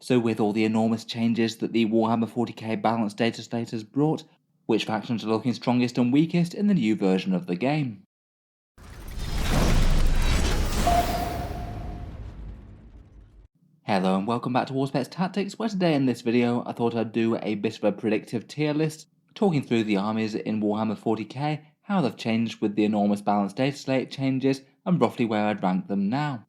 So with all the enormous changes that the Warhammer 40K Balance Dataslate has brought, which factions are looking strongest and weakest in the new version of the game? Hello and welcome back to Auspex Tactics, where today in this video I thought I'd do a bit of a predictive tier list, talking through the armies in Warhammer 40k, how they've changed with the enormous Balance Dataslate changes, and roughly where I'd rank them now.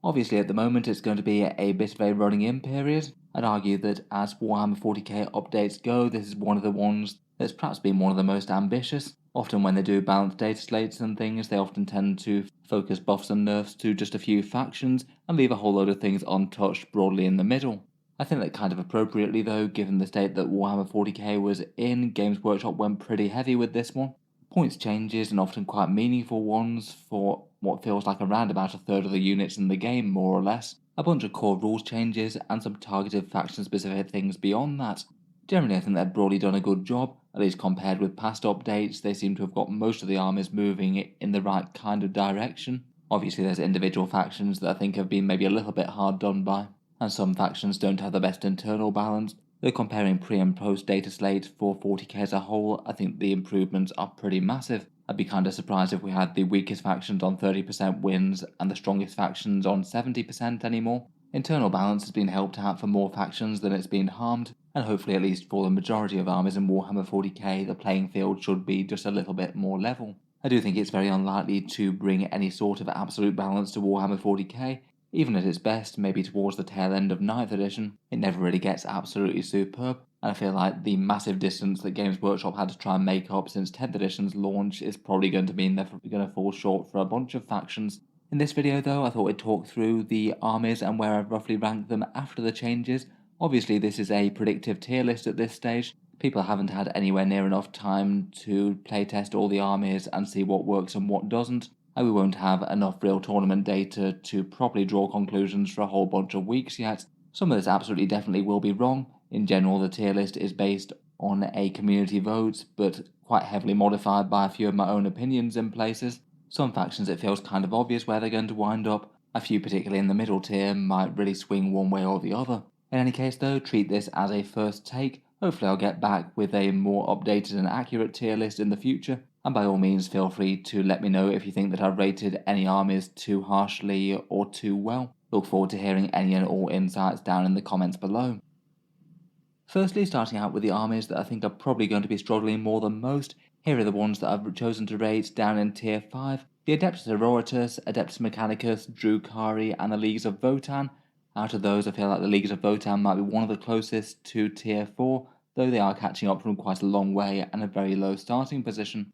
Obviously at the moment it's going to be a bit of a running in period. I'd argue that as Warhammer 40k updates go, this is one of the ones that's perhaps been one of the most ambitious. Often when they do balanced data slates and things, they often tend to focus buffs and nerfs to just a few factions and leave a whole load of things untouched broadly in the middle. I think that kind of appropriately though, given the state that Warhammer 40k was in, Games Workshop went pretty heavy with this one. Points changes, and often quite meaningful ones, for what feels like around about a third of the units in the game, more or less. A bunch of core rules changes, and some targeted faction-specific things beyond that. Generally, I think they've broadly done a good job, at least compared with past updates. They seem to have got most of the armies moving in the right kind of direction. Obviously, there's individual factions that I think have been maybe a little bit hard done by, and some factions don't have the best internal balance. Though comparing pre and post data slate for 40k as a whole, I think the improvements are pretty massive. I'd be kind of surprised if we had the weakest factions on 30% wins and the strongest factions on 70% anymore. Internal balance has been helped out for more factions than it's been harmed, and hopefully at least for the majority of armies in Warhammer 40k, the playing field should be just a little bit more level. I do think it's very unlikely to bring any sort of absolute balance to Warhammer 40k. Even at its best, maybe towards the tail end of 9th edition, it never really gets absolutely superb, and I feel like the massive distance that Games Workshop had to try and make up since 10th edition's launch is probably going to mean they're going to fall short for a bunch of factions. In this video though, I thought I'd talk through the armies and where I've roughly ranked them after the changes. Obviously this is a predictive tier list at this stage. People haven't had anywhere near enough time to playtest all the armies and see what works and what doesn't, and we won't have enough real tournament data to properly draw conclusions for a whole bunch of weeks yet. Some of this absolutely definitely will be wrong. In general, the tier list is based on a community vote, but quite heavily modified by a few of my own opinions in places. Some factions it feels kind of obvious where they're going to wind up. A few, particularly in the middle tier, might really swing one way or the other. In any case though, treat this as a first take. Hopefully I'll get back with a more updated and accurate tier list in the future, and by all means feel free to let me know if you think that I've rated any armies too harshly or too well. Look forward to hearing any and all insights down in the comments below. Firstly, starting out with the armies that I think are probably going to be struggling more than most, here are the ones that I've chosen to rate down in tier 5. The Adeptus Sororitas, Adeptus Mechanicus, Drukhari, and the Leagues of Votann. Out of those, I feel like the Leagues of Votann might be one of the closest to tier 4, though they are catching up from quite a long way and a very low starting position.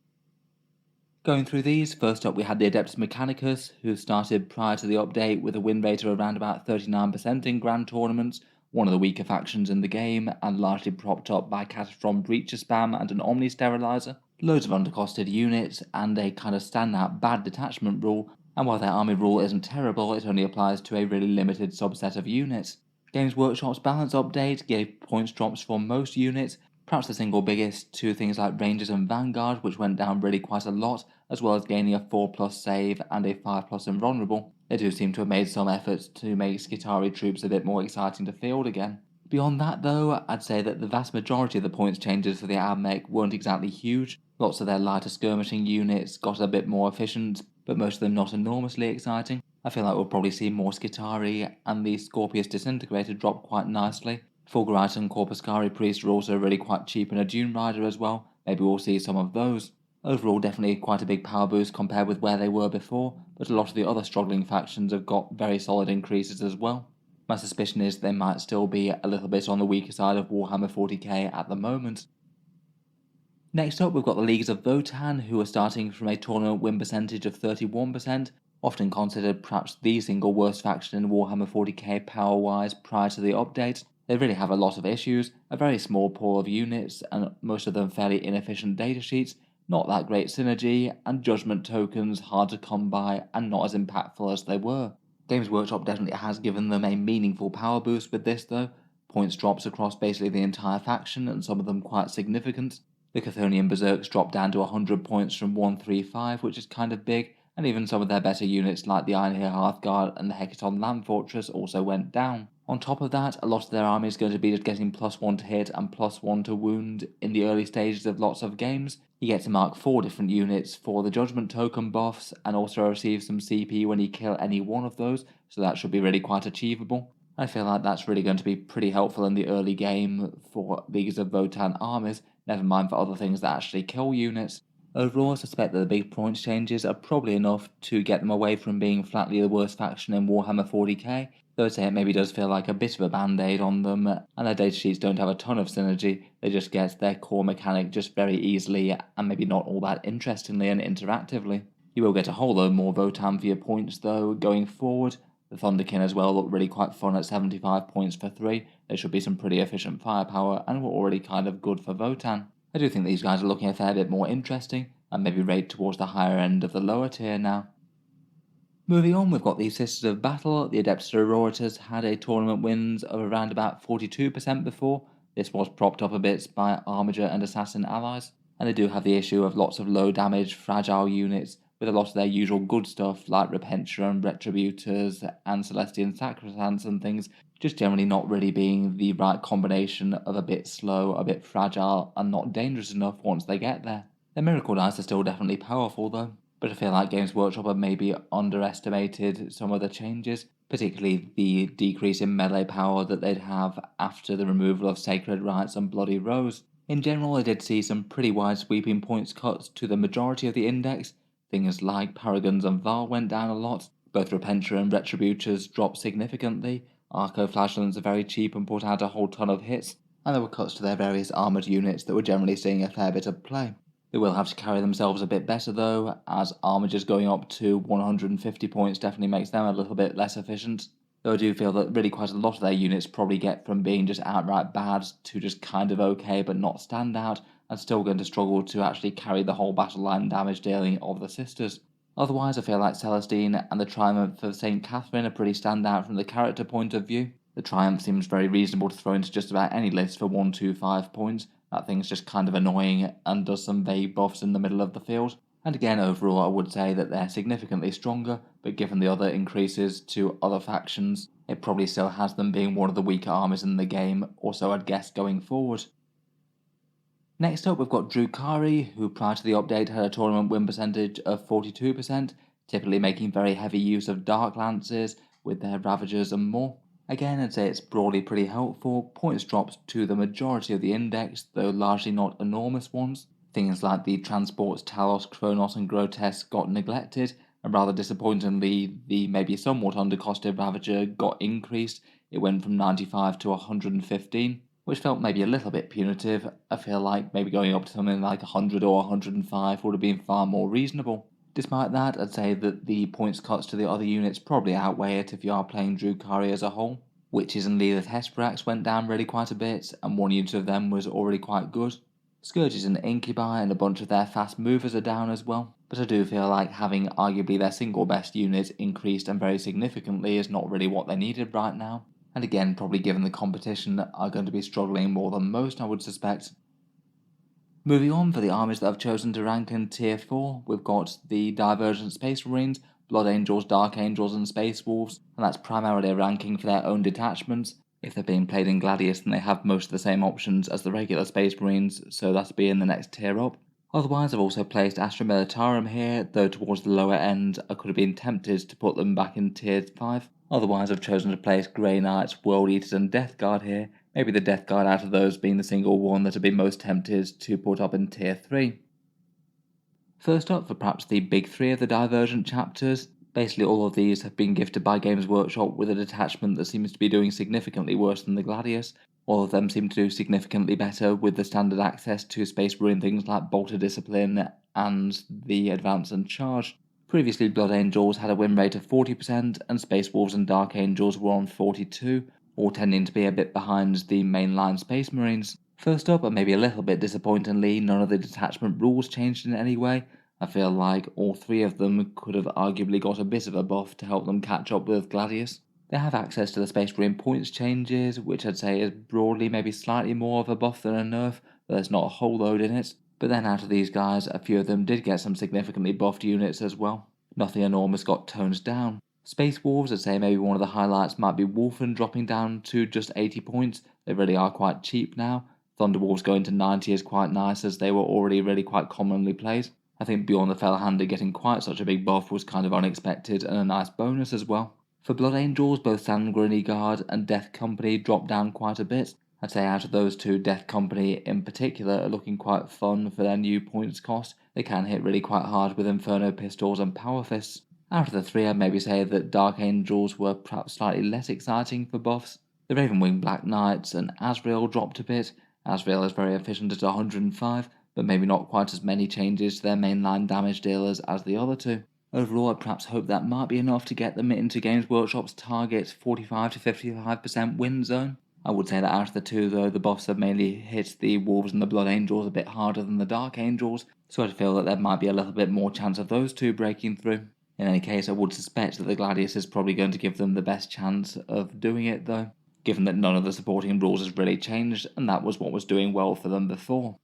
Going through these, first up we had the Adeptus Mechanicus, who started prior to the update with a win rate of around about 39% in grand tournaments, one of the weaker factions in the game, and largely propped up by Catastrophe Breacher spam and an Omni Sterilizer, loads of undercosted units, and a kind of standout bad detachment rule, and while their army rule isn't terrible, it only applies to a really limited subset of units. Games Workshop's balance update gave points drops for most units, perhaps the single biggest to things like Rangers and Vanguard, which went down really quite a lot, as well as gaining a 4+ save and a 5+ invulnerable. They do seem to have made some efforts to make Skitarii troops a bit more exciting to field again. Beyond that though, I'd say that the vast majority of the points changes for the AdMech weren't exactly huge. Lots of their lighter skirmishing units got a bit more efficient, but most of them not enormously exciting. I feel like we'll probably see more Skitarii, and the Scorpius Disintegrator drop quite nicely. Fulgurite and Corpuscari Priest are also really quite cheap in a Dune Rider as well. Maybe we'll see some of those. Overall, definitely quite a big power boost compared with where they were before, but a lot of the other struggling factions have got very solid increases as well. My suspicion is they might still be a little bit on the weaker side of Warhammer 40k at the moment. Next up, we've got the Leagues of Votann, who are starting from a tournament win percentage of 31%, often considered perhaps the single worst faction in Warhammer 40k power-wise prior to the update. They really have a lot of issues, a very small pool of units, and most of them fairly inefficient datasheets, not that great synergy, and judgment tokens hard to come by and not as impactful as they were. Games Workshop definitely has given them a meaningful power boost with this though. Points drops across basically the entire faction, and some of them quite significant. The Chthonian Berserks dropped down to 100 points from 135, which is kind of big, and even some of their better units like the Iron Here Hearthguard and the Hecaton Land Fortress also went down. On top of that, a lot of their army is going to be just getting +1 to hit and +1 to wound in the early stages of lots of games. You get to mark 4 different units for the Judgment Token buffs and also receive some CP when you kill any one of those, so that should be really quite achievable. I feel like that's really going to be pretty helpful in the early game for Leagues of Votann armies, never mind for other things that actually kill units. Overall, I suspect that the big points changes are probably enough to get them away from being flatly the worst faction in Warhammer 40k, though I'd say it maybe does feel like a bit of a band-aid on them, and their datasheets don't have a ton of synergy, they just get their core mechanic just very easily and maybe not all that interestingly and interactively. You will get a whole load more Votann for your points though going forward. The Thunderkin as well look really quite fun at 75 points for 3, there should be some pretty efficient firepower and were already kind of good for Votann. I do think these guys are looking a fair bit more interesting, and maybe rate towards the higher end of the lower tier now. Moving on, we've got the Sisters of Battle. The Adepta Sororitas had a tournament wins of around about 42% before. This was propped up a bit by Armiger and Assassin allies, and they do have the issue of lots of low damage, fragile units, with a lot of their usual good stuff like Repentia and Retributors and Celestian Sacrosancts and things just generally not really being the right combination of a bit slow, a bit fragile, and not dangerous enough once they get there. Their Miracle Dice are still definitely powerful though, but I feel like Games Workshop have maybe underestimated some of the changes, particularly the decrease in melee power that they'd have after the removal of Sacred Rites and Bloody Rose. In general, I did see some pretty wide sweeping points cuts to the majority of the index. Things like Paragons and Val went down a lot, both Repentia and Retributors dropped significantly, Arco Flagellants are very cheap and put out a whole ton of hits, and there were cuts to their various armoured units that were generally seeing a fair bit of play. They will have to carry themselves a bit better though, as Armigers going up to 150 points definitely makes them a little bit less efficient. Though I do feel that really quite a lot of their units probably get from being just outright bad to just kind of okay but not stand out, and still going to struggle to actually carry the whole battle line damage dealing of the Sisters. Otherwise, I feel like Celestine and the Triumph of St. Catherine are pretty standout from the character point of view. The Triumph seems very reasonable to throw into just about any list for 125 points. That thing's just kind of annoying and does some vague buffs in the middle of the field. And again, overall, I would say that they're significantly stronger, but given the other increases to other factions, it probably still has them being one of the weaker armies in the game, also I'd guess going forward. Next up, we've got Drukhari, who prior to the update had a tournament win percentage of 42%, typically making very heavy use of Dark Lances with their Ravagers and more. Again, I'd say it's broadly pretty helpful. Points dropped to the majority of the index, though largely not enormous ones. Things like the Transports, Talos, Kronos and Grotesque got neglected, and rather disappointingly, the maybe somewhat undercosted Ravager got increased. It went from 95 to 115, which felt maybe a little bit punitive. I feel like maybe going up to something like 100 or 105 would have been far more reasonable. Despite that, I'd say that the points cuts to the other units probably outweigh it if you are playing Drukhari as a whole. Witches and Lilith Hesperax went down really quite a bit, and one unit of them was already quite good. Scourges and Incubi and a bunch of their fast movers are down as well, but I do feel like having arguably their single best unit increased and very significantly is not really what they needed right now. And again, probably given the competition, are going to be struggling more than most, I would suspect. Moving on, for the armies that I've chosen to rank in Tier 4, we've got the Divergent Space Marines, Blood Angels, Dark Angels and Space Wolves, and that's primarily a ranking for their own detachments. If they're being played in Gladius, then they have most of the same options as the regular Space Marines, so that'll be in the next tier up. Otherwise, I've also placed Astra Militarum here, though towards the lower end I could have been tempted to put them back in Tier 5. Otherwise, I've chosen to place Grey Knights, World Eaters and Death Guard here, maybe the Death Guard out of those being the single one that I've been most tempted to put up in Tier 3. First up, for perhaps the big three of the Divergent chapters, basically all of these have been gifted by Games Workshop with a detachment that seems to be doing significantly worse than the Gladius. All of them seem to do significantly better with the standard access to Space Marine things like Bolter Discipline and the Advance and Charge. Previously, Blood Angels had a win rate of 40%, and Space Wolves and Dark Angels were on 42%, all tending to be a bit behind the mainline Space Marines. First up, and maybe a little bit disappointingly, none of the detachment rules changed in any way. I feel like all three of them could have arguably got a bit of a buff to help them catch up with Gladius. They have access to the Space Marine points changes, which I'd say is broadly maybe slightly more of a buff than a nerf, but there's not a whole load in it. But then out of these guys, a few of them did get some significantly buffed units as well. Nothing enormous got toned down. Space Wolves, I'd say maybe one of the highlights might be Wolfen dropping down to just 80 points. They really are quite cheap now. Thunderwolves going to 90 is quite nice, as they were already really quite commonly played. I think Bjorn the Fellhander getting quite such a big buff was kind of unexpected and a nice bonus as well. For Blood Angels, both Sanguinary Guard and Death Company dropped down quite a bit. I'd say out of those two, Death Company in particular are looking quite fun for their new points cost. They can hit really quite hard with Inferno Pistols and Power Fists. Out of the three, I'd maybe say that Dark Angels were perhaps slightly less exciting for buffs. The Ravenwing Black Knights and Azrael dropped a bit. Azrael is very efficient at 105, but maybe not quite as many changes to their mainline damage dealers as the other two. Overall, I perhaps hope that might be enough to get them into Games Workshop's target 45 to 55% win zone. I would say that out of the two, though, the buffs have mainly hit the Wolves and the Blood Angels a bit harder than the Dark Angels, so I'd feel that there might be a little bit more chance of those two breaking through. In any case, I would suspect that the Gladius is probably going to give them the best chance of doing it, though, given that none of the supporting rules has really changed, and that was what was doing well for them before.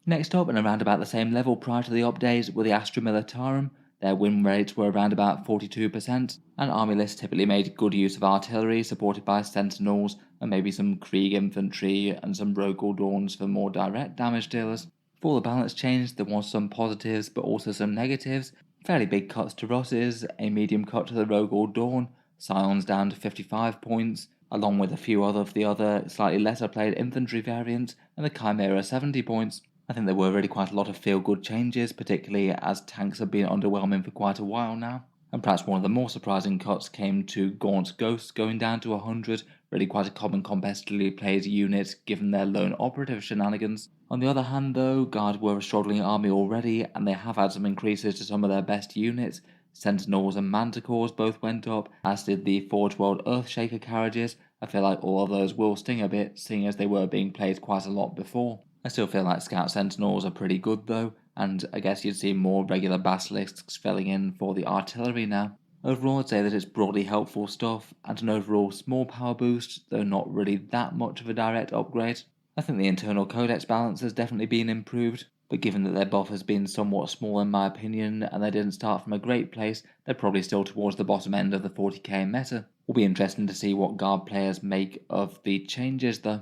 Next up, and around about the same level prior to the updates, were the Astra Militarum. Their win rates were around about 42%, and army lists typically made good use of artillery, supported by sentinels, and maybe some Krieg infantry and some Rogue Dawns for more direct damage dealers. For the balance change, there was some positives, but also some negatives. Fairly big cuts to Rosses, a medium cut to the Rogue Dawn, Scions down to 55 points, along with a few of the other slightly lesser played infantry variants, and the Chimera 70 points. I think there were really quite a lot of feel-good changes, particularly as tanks have been underwhelming for quite a while now. And perhaps one of the more surprising cuts came to Gaunt's Ghosts going down to 100, really quite a common competitively played unit given their lone operative shenanigans. On the other hand though, Guard were a struggling army already, and they have had some increases to some of their best units. Sentinels and Manticores both went up, as did the Forge World Earthshaker carriages. I feel like all of those will sting a bit, seeing as they were being played quite a lot before. I still feel like Scout Sentinels are pretty good though, and I guess you'd see more regular Basilisks filling in for the artillery now. Overall, I'd say that it's broadly helpful stuff, and an overall small power boost, though not really that much of a direct upgrade. I think the internal codex balance has definitely been improved, but given that their buff has been somewhat small in my opinion, and they didn't start from a great place, they're probably still towards the bottom end of the 40k meta. Will be interesting to see what Guard players make of the changes though.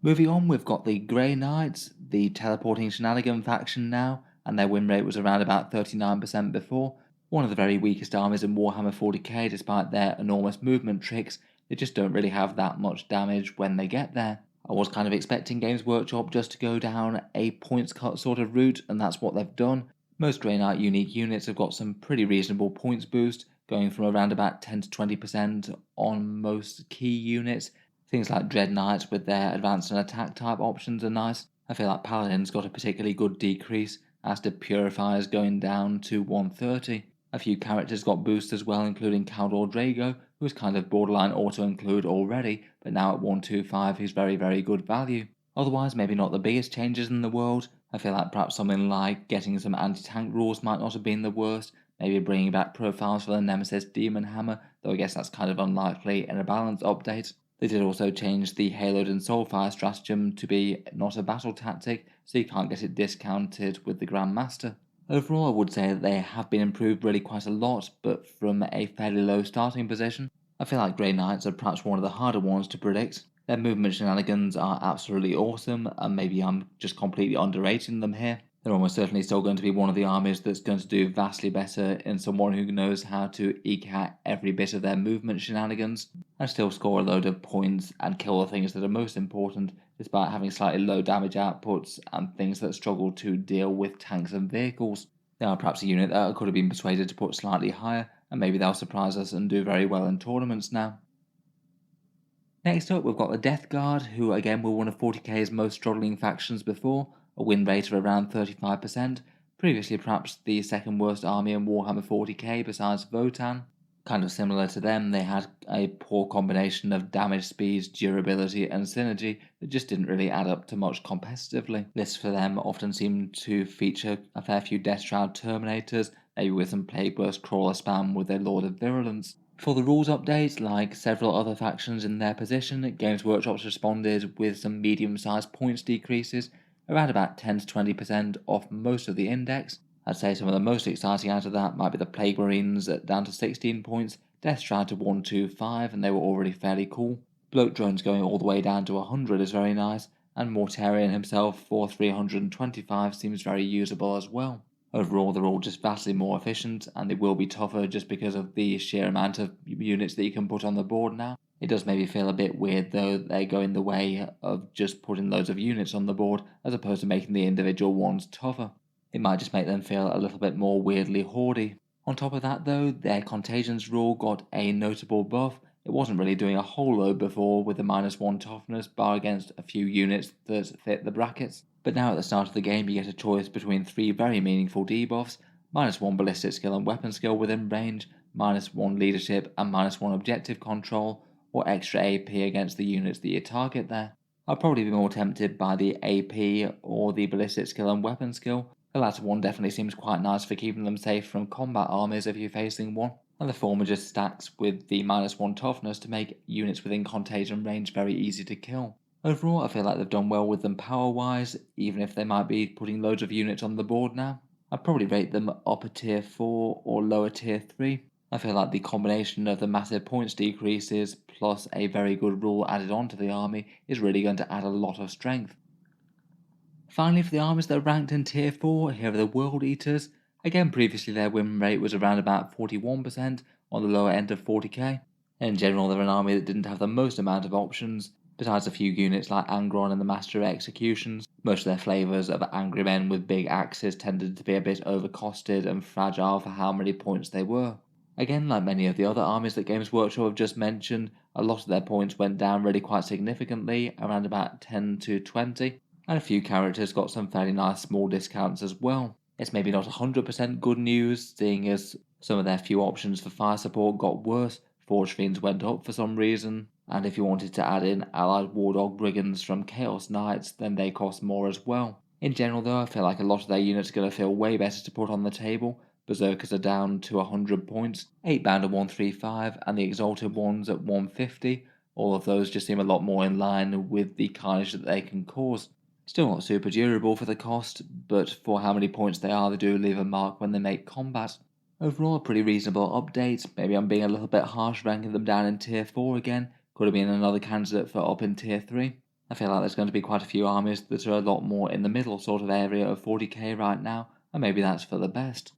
Moving on, we've got the Grey Knights, the teleporting shenanigan faction now, and their win rate was around about 39% before. One of the very weakest armies in Warhammer 40k, despite their enormous movement tricks. They just don't really have that much damage when they get there. I was kind of expecting Games Workshop just to go down a points cut sort of route, and that's what they've done. Most Grey Knight unique units have got some pretty reasonable points boost, going from around about 10 to 20% on most key units. Things like Dread Knights with their advanced and attack type options are nice. I feel like Paladins got a particularly good decrease, as did Purifiers going down to 130. A few characters got boosts as well, including Caldor Drago, who was kind of borderline auto-include already, but now at 125 he's very good value. Otherwise, maybe not the biggest changes in the world. I feel like perhaps something like getting some anti-tank rules might not have been the worst, maybe bringing back profiles for the Nemesis Demon Hammer, though I guess that's kind of unlikely in a balance update. They did also change the Haloed and Soulfire stratagem to be not a battle tactic, so you can't get it discounted with the Grandmaster. Overall, I would say that they have been improved really quite a lot, but from a fairly low starting position. I feel like Grey Knights are perhaps one of the harder ones to predict. Their movement shenanigans are absolutely awesome, and maybe I'm just completely underrating them here. They're almost certainly still going to be one of the armies that's going to do vastly better in someone who knows how to eke out every bit of their movement shenanigans and still score a load of points and kill the things that are most important, despite having slightly low damage outputs and things that struggle to deal with tanks and vehicles. They are perhaps a unit that I could have been persuaded to put slightly higher, and maybe they'll surprise us and do very well in tournaments now. Next up, we've got the Death Guard, who again were one of 40k's most struggling factions before, a win rate of around 35%, previously perhaps the second worst army in Warhammer 40k besides Votann. Kind of similar to them, they had a poor combination of damage, speed, durability and synergy that just didn't really add up to much competitively. Lists for them often seem to feature a fair few Death Shroud Terminators, maybe with some Plague Burst Crawler spam with their Lord of Virulence. For the rules update, like several other factions in their position, Games Workshop responded with some medium-sized points decreases, around about 10 to 20% off most of the index. I'd say some of the most exciting out of that might be the Plague Marines at down to 16 points, Death Strike to 125, and they were already fairly cool. Bloat Drones going all the way down to 100 is very nice, and Mortarion himself for 325 seems very usable as well. Overall, they're all just vastly more efficient, and they will be tougher just because of the sheer amount of units that you can put on the board now. It does maybe feel a bit weird though that they go in the way of just putting loads of units on the board as opposed to making the individual ones tougher. It might just make them feel a little bit more weirdly hoardy. On top of that though, their Contagions rule got a notable buff. It wasn't really doing a whole load before with the -1 toughness bar against a few units that fit the brackets. But now at the start of the game you get a choice between 3 very meaningful debuffs, -1 ballistic skill and weapon skill within range, -1 leadership and -1 objective control, or extra AP against the units that you target there. I'd probably be more tempted by the AP or the ballistic skill and weapon skill. The latter one definitely seems quite nice for keeping them safe from combat armies if you're facing one, and the former just stacks with the -1 toughness to make units within contagion range very easy to kill. Overall, I feel like they've done well with them power-wise, even if they might be putting loads of units on the board now. I'd probably rate them upper tier 4 or lower tier 3. I feel like the combination of the massive points decreases plus a very good rule added onto the army is really going to add a lot of strength. Finally, for the armies that are ranked in tier 4, here are the World Eaters. Again, previously their win rate was around about 41% on the lower end of 40k. In general, they're an army that didn't have the most amount of options. Besides a few units like Angron and the Master of Executions, most of their flavours of angry men with big axes tended to be a bit overcosted and fragile for how many points they were. Again, like many of the other armies that Games Workshop have just mentioned, a lot of their points went down really quite significantly, around about 10 to 20, and a few characters got some fairly nice small discounts as well. It's maybe not 100% good news, seeing as some of their few options for fire support got worse, Forge Fiends went up for some reason, and if you wanted to add in allied Wardog Brigands from Chaos Knights, then they cost more as well. In general though, I feel like a lot of their units are going to feel way better to put on the table. Berserkers are down to 100 points, 8-bound at 135, and the Exalted ones at 150. All of those just seem a lot more in line with the carnage that they can cause. Still not super durable for the cost, but for how many points they are, they do leave a mark when they make combat. Overall, a pretty reasonable update. Maybe I'm being a little bit harsh ranking them down in tier 4 again. Could have been another candidate for up in tier 3. I feel like there's going to be quite a few armies that are a lot more in the middle sort of area of 40k right now, and maybe that's for the best.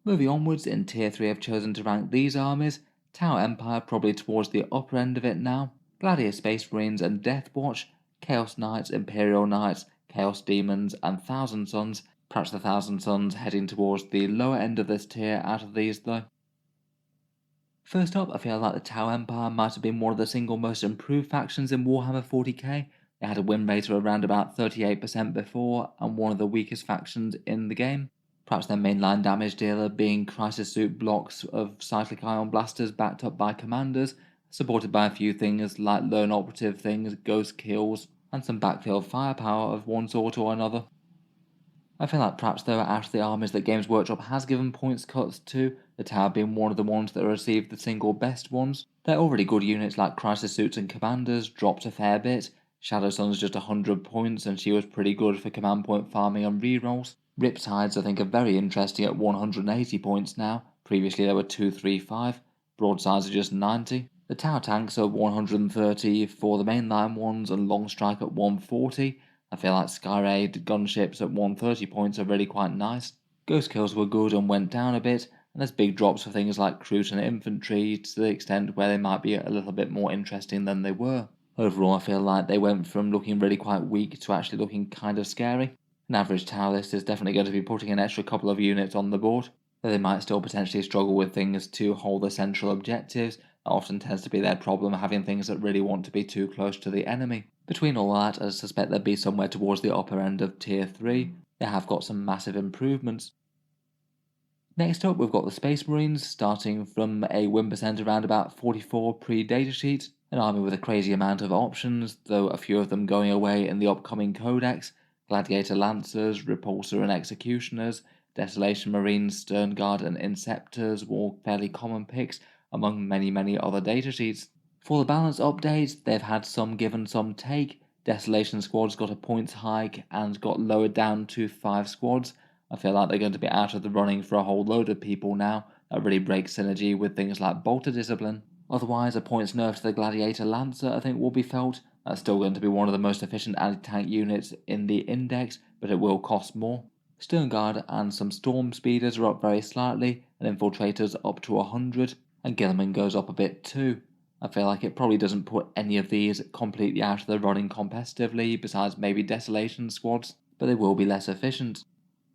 Moving onwards, in tier 3 I've chosen to rank these armies. Tau Empire probably towards the upper end of it now, Gladiator Space Marines and Deathwatch, Chaos Knights, Imperial Knights, Chaos Demons and Thousand Sons, perhaps the Thousand Sons heading towards the lower end of this tier out of these though. First up, I feel like the Tau Empire might have been one of the single most improved factions in Warhammer 40k. They had a win rate of around about 38% before, and one of the weakest factions in the game. Perhaps their mainline damage dealer being crisis suit blocks of cyclic ion blasters backed up by commanders, supported by a few things like lone operative things, ghost kills, and some backfield firepower of one sort or another. I feel like perhaps though out of the armies that Games Workshop has given points cuts to, the Tau being one of the ones that received the single best ones. Their already good units like crisis suits and commanders dropped a fair bit. Shadow Sun's just 100 points and she was pretty good for command point farming and rerolls. Riptides I think are very interesting at 180 points now, previously they were 235, broadsides are just 90. The Tau tanks are 130 for the mainline ones and long strike at 140. I feel like Sky Raid gunships at 130 points are really quite nice. Ghost kills were good and went down a bit, and there's big drops for things like Crews and infantry to the extent where they might be a little bit more interesting than they were. Overall I feel like they went from looking really quite weak to actually looking kind of scary. An average Tau list is definitely going to be putting an extra couple of units on the board, though they might still potentially struggle with things to hold the central objectives. That often tends to be their problem, having things that really want to be too close to the enemy. Between all that, I suspect they'd be somewhere towards the upper end of tier 3. They have got some massive improvements. Next up we've got the Space Marines, starting from a win percent around about 44 pre-datasheet, an army with a crazy amount of options, though a few of them going away in the upcoming codex. Gladiator Lancers, Repulsor and Executioners, Desolation Marines, Stern Guard and Inceptors were all fairly common picks among many other datasheets. For the balance updates, they've had some give and some take. Desolation squads got a points hike and got lowered down to 5 squads, I feel like they're going to be out of the running for a whole load of people now. That really breaks synergy with things like Bolter Discipline. Otherwise, a points nerf to the Gladiator Lancer I think will be felt. That's still going to be one of the most efficient anti-tank units in the index, but it will cost more. Sternguard and some Storm Speeders are up very slightly, and Infiltrators up to 100, and Gilliman goes up a bit too. I feel like it probably doesn't put any of these completely out of the running competitively, besides maybe Desolation Squads, but they will be less efficient.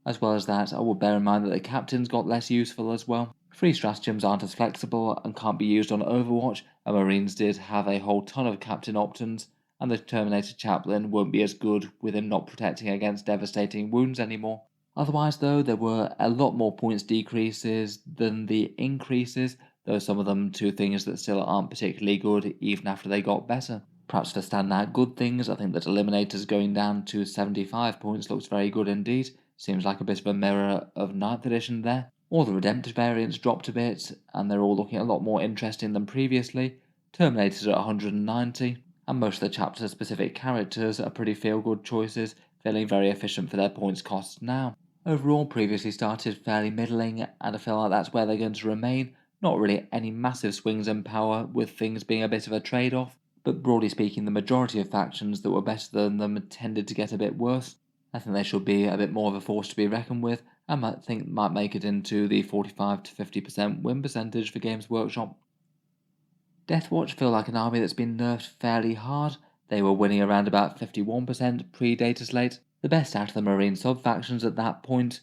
As well as that, I will bear in mind that the captains got less useful as well. Free stratagems aren't as flexible and can't be used on Overwatch, and Marines did have a whole ton of captain options, and the Terminator Chaplain won't be as good with him not protecting against devastating wounds anymore. Otherwise though, there were a lot more points decreases than the increases, though some of them to things that still aren't particularly good even after they got better. Perhaps for standout good things, I think that Eliminators going down to 75 points looks very good indeed. Seems like a bit of a mirror of 9th edition there. All the Redemptive variants dropped a bit, and they're all looking a lot more interesting than previously. Terminators are at 190, and most of the chapter-specific characters are pretty feel-good choices, feeling very efficient for their points costs now. Overall, previously started fairly middling, and I feel like that's where they're going to remain. Not really any massive swings in power, with things being a bit of a trade-off, but broadly speaking, the majority of factions that were better than them tended to get a bit worse. I think they should be a bit more of a force to be reckoned with, and I think might make it into the 45 to 50% win percentage for Games Workshop. Deathwatch feel like an army that's been nerfed fairly hard. They were winning around about 51% pre-Dataslate. The best out of the Marine sub-factions at that point,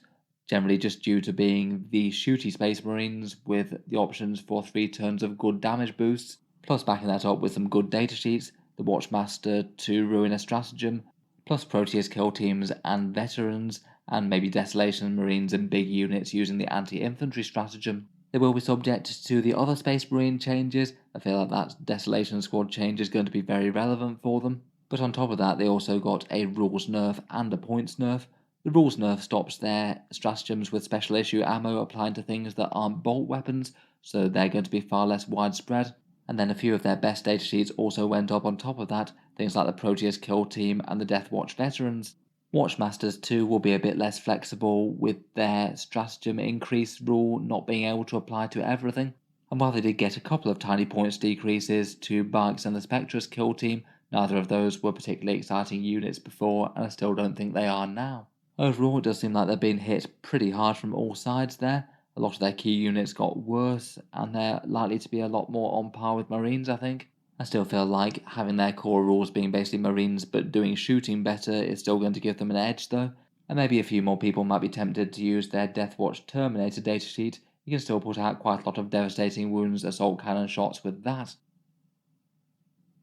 generally just due to being the shooty Space Marines with the options for 3 turns of good damage boosts, plus backing that up with some good datasheets, the Watchmaster to ruin a stratagem, plus Proteus kill teams and veterans, and maybe Desolation Marines in big units using the anti-infantry stratagem. They will be subject to the other Space Marine changes. I feel like that Desolation Squad change is going to be very relevant for them. But on top of that, they also got a rules nerf and a points nerf. The rules nerf stops their stratagems with special issue ammo applying to things that aren't bolt weapons, so they're going to be far less widespread. And then a few of their best datasheets also went up on top of that, things like the Proteus kill team and the Deathwatch veterans. Watchmasters too will be a bit less flexible with their stratagem increase rule not being able to apply to everything. And while they did get a couple of tiny points decreases to Bikes and the Spectrus kill team, neither of those were particularly exciting units before, and I still don't think they are now. Overall, it does seem like they're being hit pretty hard from all sides there. A lot of their key units got worse, and they're likely to be a lot more on par with Marines, I think. I still feel like having their core rules being basically Marines but doing shooting better is still going to give them an edge though, and maybe a few more people might be tempted to use their Deathwatch Terminator datasheet. You can still put out quite a lot of devastating wounds assault cannon shots with that.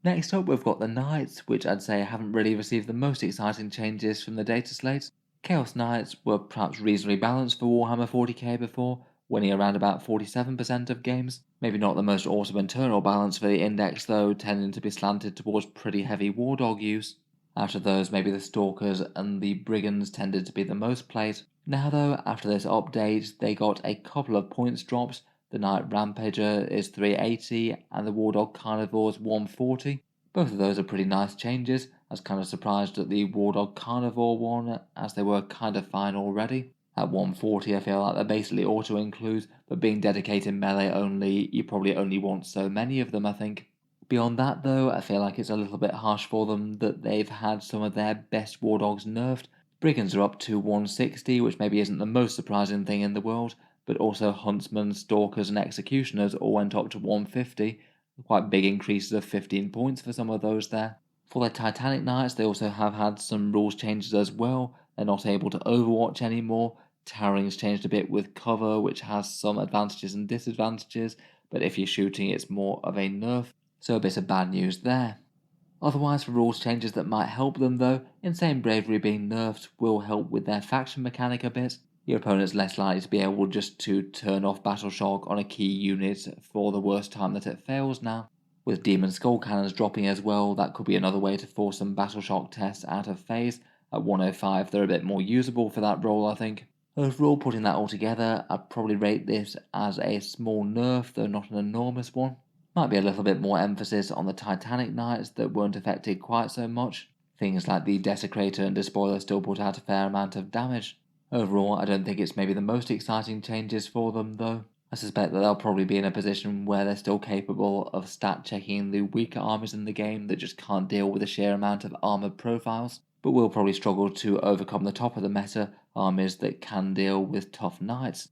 Next up we've got the Knights, which I'd say haven't really received the most exciting changes from the dataslate. Chaos Knights were perhaps reasonably balanced for Warhammer 40k before, winning around about 47% of games. Maybe not the most awesome internal balance for the index though, tending to be slanted towards pretty heavy War Dog use. Out of those, maybe the Stalkers and the Brigands tended to be the most played. Now though, after this update, they got a couple of points drops. The Knight Rampager is 380 and the War Dog Carnivore is 140. Both of those are pretty nice changes. I was kind of surprised at the War Dog Carnivore one, as they were kind of fine already. At 140 I feel like they're basically auto-include, but being dedicated melee only, you probably only want so many of them I think. Beyond that though, I feel like it's a little bit harsh for them that they've had some of their best War Dogs nerfed. Brigands are up to 160, which maybe isn't the most surprising thing in the world, but also Huntsmen, Stalkers and Executioners all went up to 150, quite big increases of 15 points for some of those there. For their Titanic Knights, they also have had some rules changes as well. They're not able to overwatch anymore. Towering's changed a bit with cover, which has some advantages and disadvantages, but if you're shooting it's more of a nerf, so a bit of bad news there. Otherwise, for rules changes that might help them though, Insane Bravery being nerfed will help with their faction mechanic a bit. Your opponent's less likely to be able just to turn off Battle Shock on a key unit for the worst time that it fails now. With Demon Skull Cannons dropping as well, that could be another way to force some Battle Shock tests out of phase. At 105 they're a bit more usable for that role I think. Overall, putting that all together, I'd probably rate this as a small nerf, though not an enormous one. Might be a little bit more emphasis on the Titanic Knights that weren't affected quite so much. Things like the Desecrator and Despoiler still put out a fair amount of damage. Overall, I don't think it's maybe the most exciting changes for them though. I suspect that they'll probably be in a position where they're still capable of stat checking the weaker armies in the game that just can't deal with the sheer amount of armoured profiles, but will probably struggle to overcome the top of the meta armies that can deal with tough knights.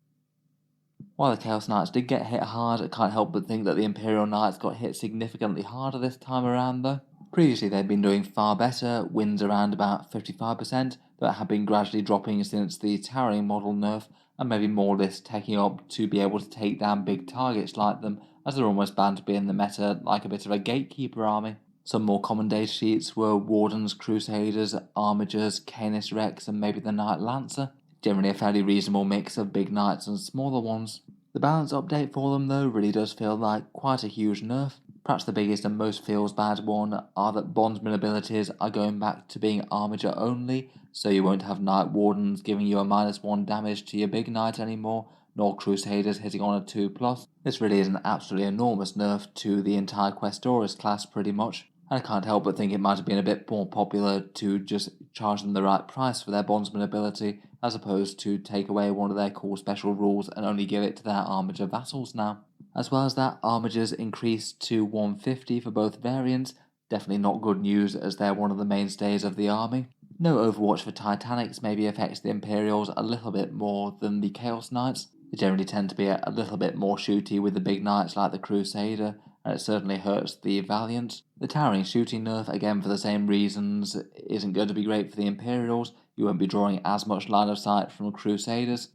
While the Chaos Knights did get hit hard, I can't help but think that the Imperial Knights got hit significantly harder this time around though. Previously they'd been doing far better, wins around about 55%, that have been gradually dropping since the towering model nerf, and maybe more lists taking up to be able to take down big targets like them, as they're almost bound to be in the meta like a bit of a gatekeeper army. Some more common data sheets were Wardens, Crusaders, Armigers, Canis Rex, and maybe the Knight Lancer. Generally a fairly reasonable mix of big knights and smaller ones. The balance update for them though really does feel like quite a huge nerf. Perhaps the biggest and most feels bad one are that bondsman abilities are going back to being armiger only, so you won't have Knight Wardens giving you a -1 damage to your big knight anymore, nor Crusaders hitting on a 2+. This really is an absolutely enormous nerf to the entire Questoris class pretty much. I can't help but think it might have been a bit more popular to just charge them the right price for their bondsman ability, as opposed to take away one of their cool special rules and only give it to their armiger vassals now. As well as that, armigers increased to 150 for both variants, definitely not good news as they're one of the mainstays of the army. No Overwatch for Titanics maybe affects the Imperials a little bit more than the Chaos Knights. They generally tend to be a little bit more shooty with the big knights like the Crusader, and it certainly hurts the Valiant. The towering shooting nerf, again for the same reasons, isn't going to be great for the Imperials. You won't be drawing as much line of sight from Crusaders.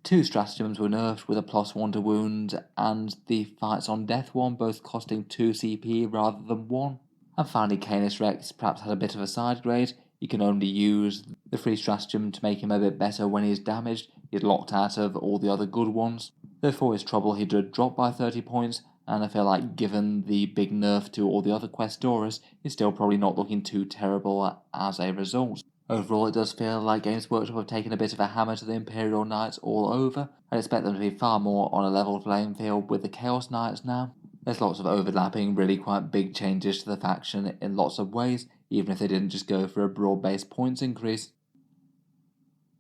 2 stratagems were nerfed with a +1 to wound, and the fights on death one both costing 2 CP rather than 1. And finally Canis Rex perhaps had a bit of a side grade. You can only use the free stratagem to make him a bit better when he's damaged. He's locked out of all the other good ones. Though for his trouble he did drop by 30 points, and I feel like given the big nerf to all the other Questoris, he's still probably not looking too terrible as a result. Overall, it does feel like Games Workshop have taken a bit of a hammer to the Imperial Knights all over. I expect them to be far more on a level playing field with the Chaos Knights now. There's lots of overlapping, really quite big changes to the faction in lots of ways, even if they didn't just go for a broad-based points increase.